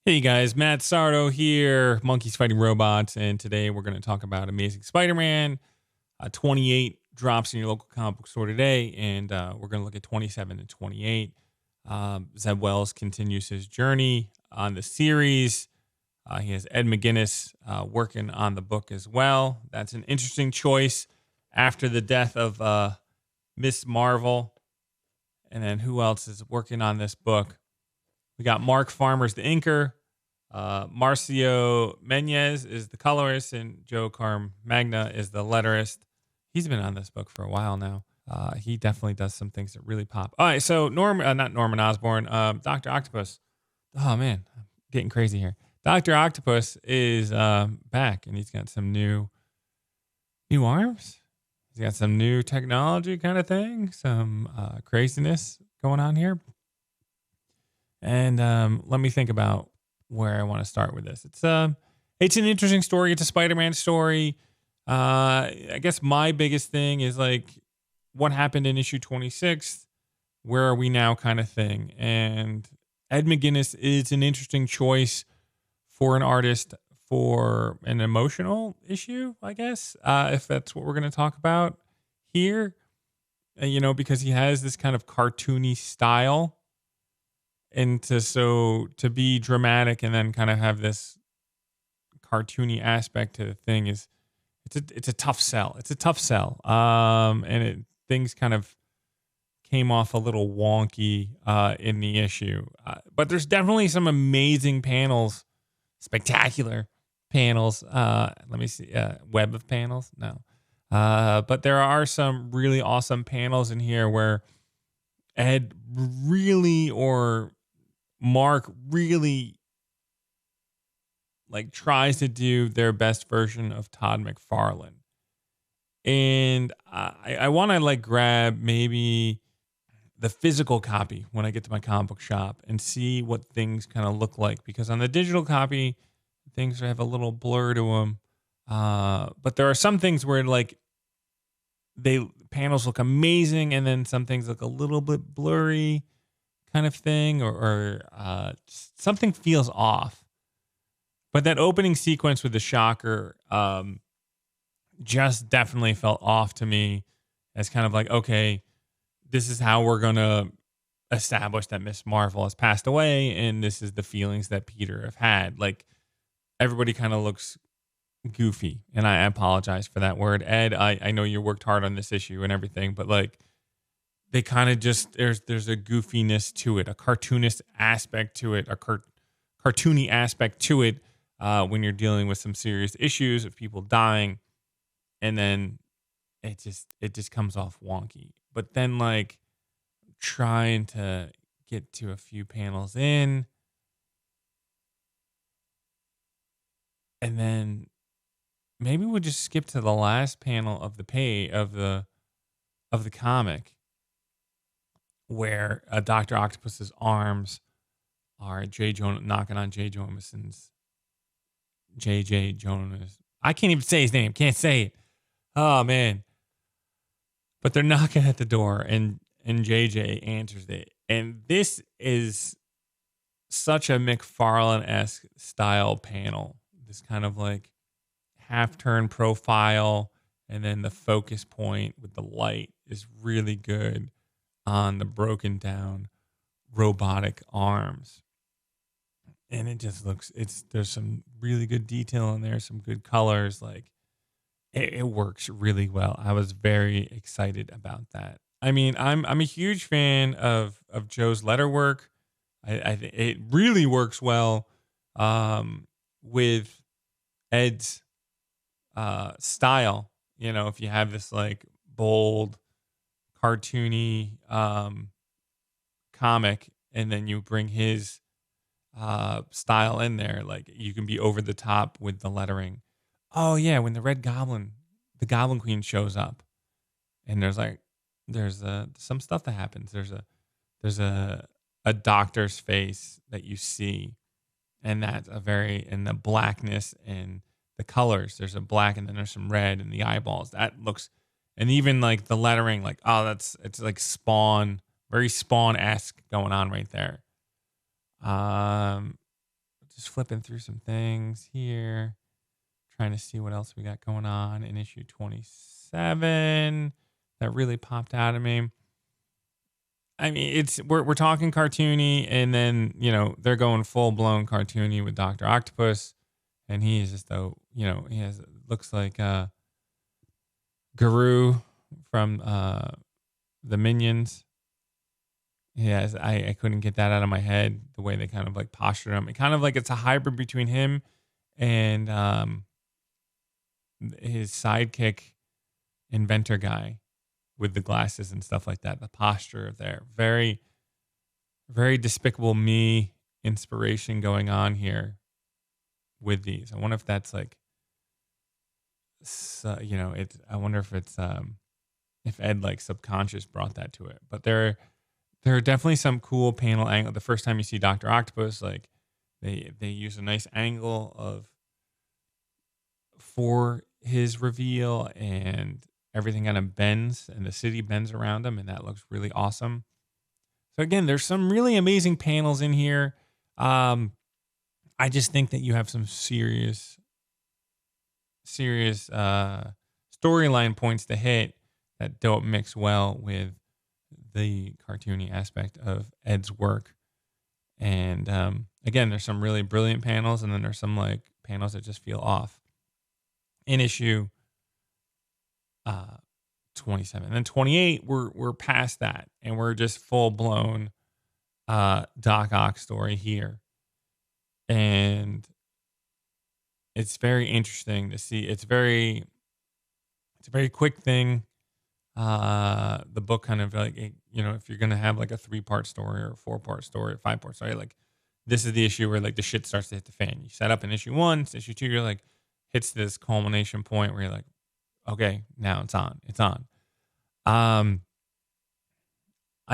Hey guys, Matt Sardo here, Monkeys Fighting Robots, and today we're going to talk about Amazing Spider-Man. 28 drops in your local comic book store today, and we're going to look at 27 and 28. Zeb Wells continues his journey on the series. He has Ed McGuinness working on the book as well. That's an interesting choice after the death of Miss Marvel. And then who else is working on this book? We got Mark Farmer's the inker. Marcio Menyz is the colorist, and Joe Caramagna is the letterist. He's been on this book for a while now. He definitely does some things that really pop. All right, so not Norman Osborn, Doctor Octopus. Oh man, I'm getting crazy here. Doctor Octopus is back, and he's got some new arms. He's got some new technology kind of thing, some craziness going on here. And let me think about where I want to start with this. It's an interesting story. It's a Spider-Man story. I guess my biggest thing is like what happened in issue 26. Where are we now, kind of thing. And Ed McGuinness is an interesting choice for an artist for an emotional issue, I guess, if that's what we're going to talk about here. Because he has this kind of cartoony style. And to be dramatic and then kind of have this cartoony aspect to the thing it's a tough sell. It's a tough sell. Things kind of came off a little wonky in the issue. But there's definitely some amazing panels, spectacular panels. Let me see, web of panels. No, but there are some really awesome panels in here where Ed really or Mark really like tries to do their best version of Todd McFarlane. And I want to like grab maybe the physical copy when I get to my comic book shop and see what things kind of look like, because on the digital copy, things have a little blur to them. But there are some things where like panels look amazing, and then some things look a little bit blurry, kind of thing, or something feels off. But that opening sequence with the shocker just definitely felt off to me, as kind of like, okay, this is how we're gonna establish that Miss Marvel has passed away, and this is the feelings that Peter have had. Like everybody kind of looks goofy, and I apologize for that word. Ed, I know you worked hard on this issue and everything, but like they kind of just there's a goofiness to it, a cartoonist aspect to it, a cartoony aspect to it when you're dealing with some serious issues of people dying, and then it just comes off wonky. But then like trying to get to a few panels in, and then maybe we'll just skip to the last panel of the page of the comic, where Doctor Octopus's arms are knocking on J. Jonas's. J. Jonas. I can't even say his name. Can't say it. Oh man! But they're knocking at the door, and JJ answers it, and this is such a McFarlane-esque style panel. This kind of like half-turn profile, and then the focus point with the light is really good on the broken down robotic arms. And it just looks, there's some really good detail in there, some good colors. Like it works really well. I was very excited about that. I mean, I'm a huge fan of Joe's letter work. I think it really works well with Ed's style. If you have this like bold, cartoony comic, and then you bring his style in there, like you can be over the top with the lettering. Oh yeah, when the Goblin Queen shows up, and there's some stuff that happens. There's a doctor's face that you see, and that's and the blackness and the colors. There's a black, and then there's some red, and the eyeballs. That looks, and even like the lettering, like it's like Spawn, very Spawn-esque going on right there. just flipping through some things here, trying to see what else we got going on in issue 27 that really popped out at me. I mean, we're talking cartoony, and then they're going full blown cartoony with Doctor Octopus, and he is just he looks like Guru from the Minions. Yes, I couldn't get that out of my head. The way they kind of like postured him, it kind of like it's a hybrid between him and his sidekick inventor guy with the glasses and stuff like that. The posture there, very, very Despicable Me inspiration going on here with these. I wonder if that's like, I wonder if it's if Ed like subconscious brought that to it. But there are definitely some cool panel angle. The first time you see Doctor Octopus, like they use a nice angle for his reveal, and everything kind of bends and the city bends around him, and that looks really awesome. So again, there's some really amazing panels in here. I just think that you have some serious storyline points to hit that don't mix well with the cartoony aspect of Ed's work. And again, there's some really brilliant panels, and then there's some like panels that just feel off. In issue 27, and then 28, we're past that, and we're just full blown Doc Ock story here, and it's very interesting to see. It's a very quick thing. The book kind of like, if you're gonna have like a 3-part story or a 4-part story or 5-part story, like this is the issue where like the shit starts to hit the fan. You set up in issue 1, it's issue 2, you're like hits this culmination point where you're like, okay, now it's on. It's on. I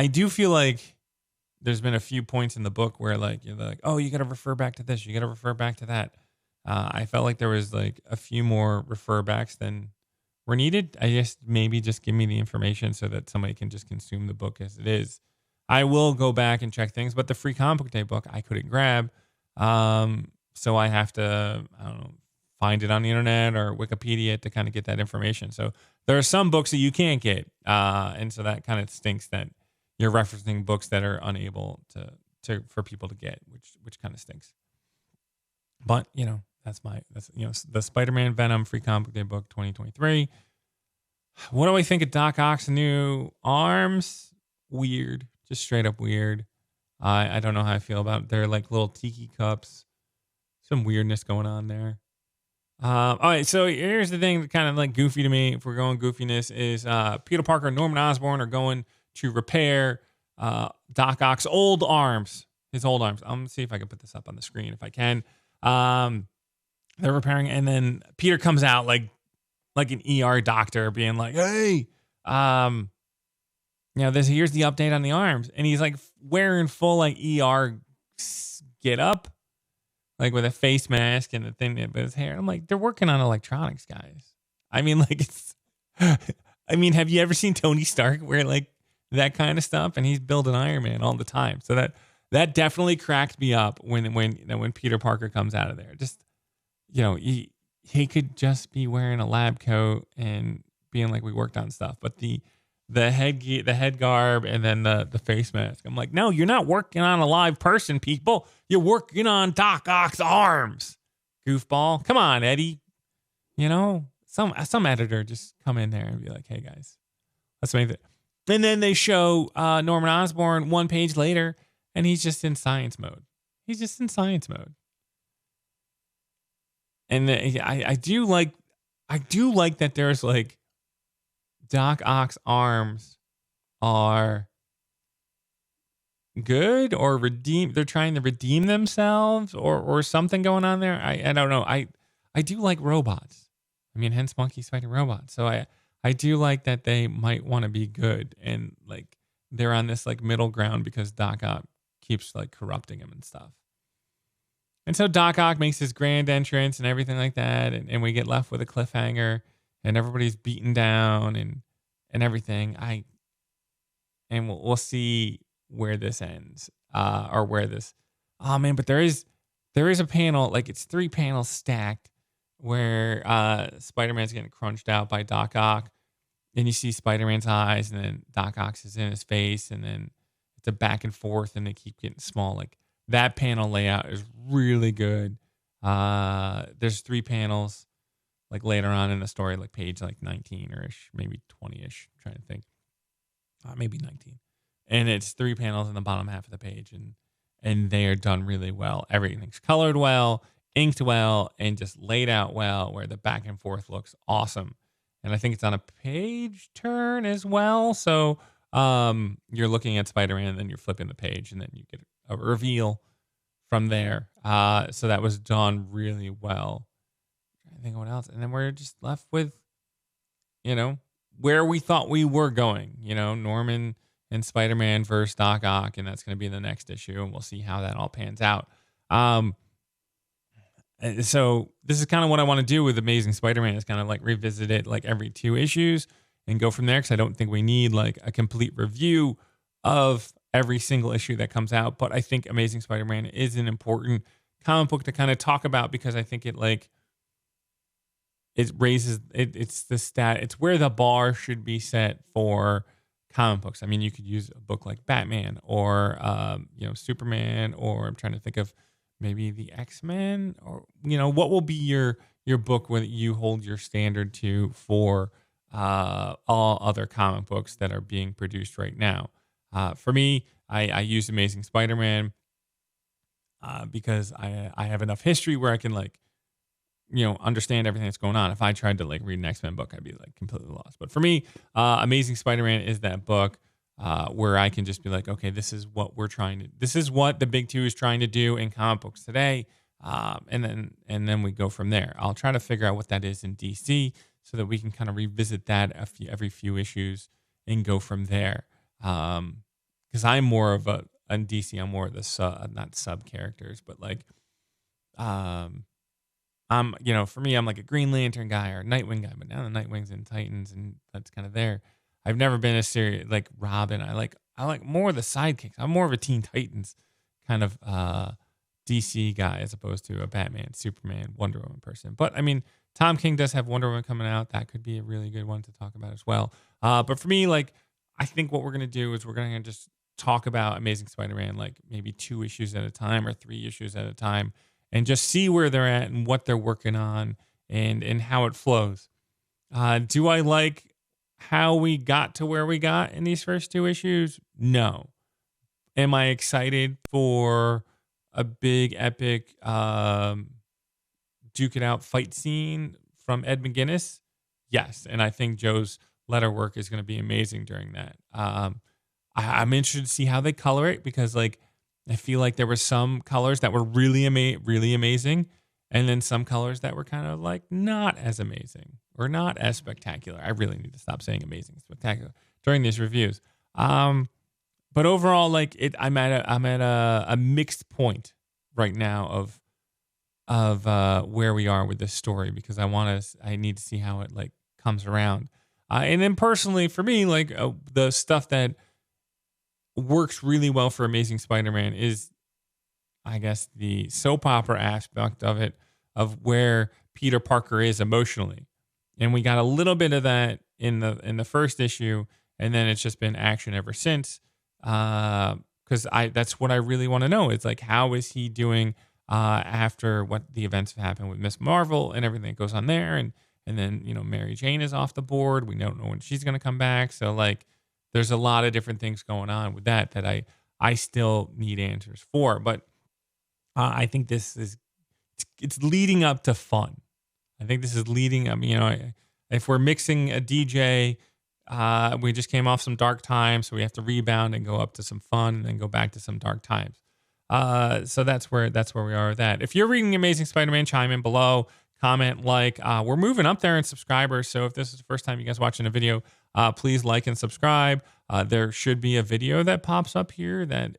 do feel like there's been a few points in the book where like you're like, oh, you got to refer back to this, you got to refer back to that. I felt like there was like a few more refer backs than were needed. I guess maybe just give me the information so that somebody can just consume the book as it is. I will go back and check things, but the free comic book day book I couldn't grab. So I have to, I don't know, find it on the internet or Wikipedia to kind of get that information. So there are some books that you can't get. And so that kind of stinks that you're referencing books that are unable to for people to get, which kind of stinks. But, that's the Spider-Man Venom Free Comic Book Day book 2023. What do I think of Doc Ock's new arms? Weird. Just straight up weird. I don't know how I feel about it. They're like little tiki cups. Some weirdness going on there. All right, so here's the thing that kind of like goofy to me, if we're going goofiness, is Peter Parker and Norman Osborn are going to repair Doc Ock's old arms. His old arms. I'm going to see if I can put this up on the screen if I can. They're repairing, and then Peter comes out like an ER doctor being like, hey, here's the update on the arms. And he's like wearing full like ER get up. Like with a face mask and the thing with his hair. I'm like, they're working on electronics, guys. I mean, like have you ever seen Tony Stark wear like that kind of stuff? And he's building Iron Man all the time. So that definitely cracked me up when Peter Parker comes out of there. Just, he could just be wearing a lab coat and being like, we worked on stuff. But the head garb and then the face mask. I'm like, no, you're not working on a live person, people. You're working on Doc Ock's arms. Goofball. Come on, Eddie. Some editor just come in there and be like, hey guys, let's make it. And then they show Norman Osborn 1 page later, and he's just in science mode. And I do like that there's like Doc Ock's arms are good or redeem. They're trying to redeem themselves or something going on there. I don't know. I do like robots. I mean, hence monkeys fighting robots. So I do like that they might want to be good, and like they're on this like middle ground because Doc Ock keeps like corrupting him and stuff. And so Doc Ock makes his grand entrance and everything like that, and we get left with a cliffhanger, and everybody's beaten down and everything. And we'll see where this ends, or where this. Oh man, but there is there is a panel, like it's 3 panels stacked where Spider-Man's getting crunched out by Doc Ock. And you see Spider-Man's eyes, and then Doc Ock's is in his face, and then it's a back and forth, and they keep getting small. Like that panel layout is really good. There's 3 panels, like later on in the story, like page like 19 or ish, maybe 20-ish. I'm trying to think, maybe 19, and it's 3 panels in the bottom half of the page, and they are done really well. Everything's colored well, inked well, and just laid out well, where the back and forth looks awesome. And I think it's on a page turn as well. So you're looking at Spider-Man, and then you're flipping the page, and then you get a reveal from there. So that was done really well. I think what else? And then we're just left with, where we thought we were going. Norman and Spider-Man versus Doc Ock, and that's going to be the next issue, and we'll see how that all pans out. So this is kind of what I want to do with Amazing Spider-Man, is kind of like revisit it like every 2 issues and go from there, because I don't think we need like a complete review of every single issue that comes out. But I think Amazing Spider-Man is an important comic book to kind of talk about, because I think it raises it's the stat. It's where the bar should be set for comic books. I mean, you could use a book like Batman or Superman, or I'm trying to think of maybe the X-Men, or what will be your book where you hold your standard to for all other comic books that are being produced right now. For me, I use Amazing Spider-Man because I have enough history where I can understand everything that's going on. If I tried to read an X-Men book, I'd be completely lost. But for me, Amazing Spider-Man is that book where I can just be like, okay, this is what the big 2 is trying to do in comic books today. And then we go from there. I'll try to figure out what that is in DC, so that we can kind of revisit that every few issues and go from there. Because I'm more of in DC, I'm more of the not sub characters, but for me, I'm like a Green Lantern guy or a Nightwing guy, but now the Nightwing's in Titans, and that's kind of there. I've never been a serious like Robin. I like more of the sidekicks. I'm more of a Teen Titans kind of DC guy, as opposed to a Batman, Superman, Wonder Woman person. But I mean, Tom King does have Wonder Woman coming out. That could be a really good one to talk about as well. But for me, I think what we're gonna do is we're gonna just talk about Amazing Spider-Man maybe 2 issues at a time or 3 issues at a time, and just see where they're at and what they're working on and how it flows. Do I like how we got to where we got in these first 2 issues? No. Am I excited for a big epic duke it out fight scene from Ed McGuinness? Yes. And I think Joe's letter work is going to be amazing during that. I'm interested to see how they color it, because I feel like there were some colors that were really amazing, and then some colors that were kind of not as amazing or not as spectacular. I really need to stop saying amazing, spectacular during these reviews. But overall, I'm at a mixed point right now of where we are with this story, because I need to see how it comes around. And then personally for me, the stuff that works really well for Amazing Spider-Man is, I guess, the soap opera aspect of it, of where Peter Parker is emotionally. And we got a little bit of that in the first issue, and then it's just been action ever since. Because that's what I really want to know. It's how is he doing after what the events have happened with Miss Marvel and everything that goes on there, and then Mary Jane is off the board. We don't know when she's gonna come back. So there's a lot of different things going on with that I still need answers for. But I think it's leading up to fun. I think this is leading up. If we're mixing a DJ. We just came off some dark times, so we have to rebound and go up to some fun, and then go back to some dark times. So that's where we are with that. If you're reading Amazing Spider-Man, chime in below, comment, we're moving up there in subscribers. So if this is the first time you guys watching a video, please like and subscribe. There should be a video that pops up here that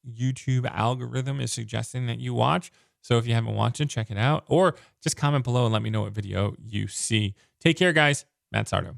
YouTube algorithm is suggesting that you watch. So if you haven't watched it, check it out, or just comment below and let me know what video you see. Take care, guys. Matt Sardo.